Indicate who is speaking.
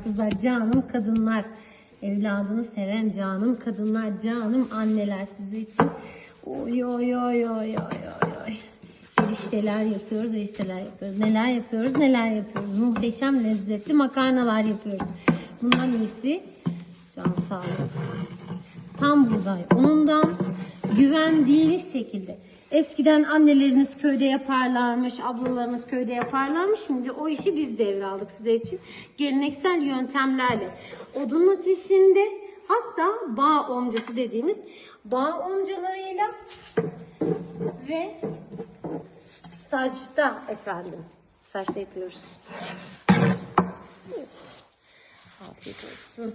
Speaker 1: Kızlar, canım kadınlar. Evladını seven canım kadınlar, canım anneler sizin için. Oy. Erişteler yapıyoruz. Neler yapıyoruz. Muhteşem lezzetli makarnalar yapıyoruz. Bunların iyisi can sağlığı. Tam buğday unundan güvendiğiniz şekilde. Eskiden anneleriniz köyde yaparlarmış, ablalarınız köyde yaparlarmış. Şimdi o işi biz devraldık size için. Geleneksel yöntemlerle. Odun ateşinde, hatta bağ omcası dediğimiz bağ omcalarıyla ve saçta efendim. Saçta yapıyoruz. Afiyet olsun.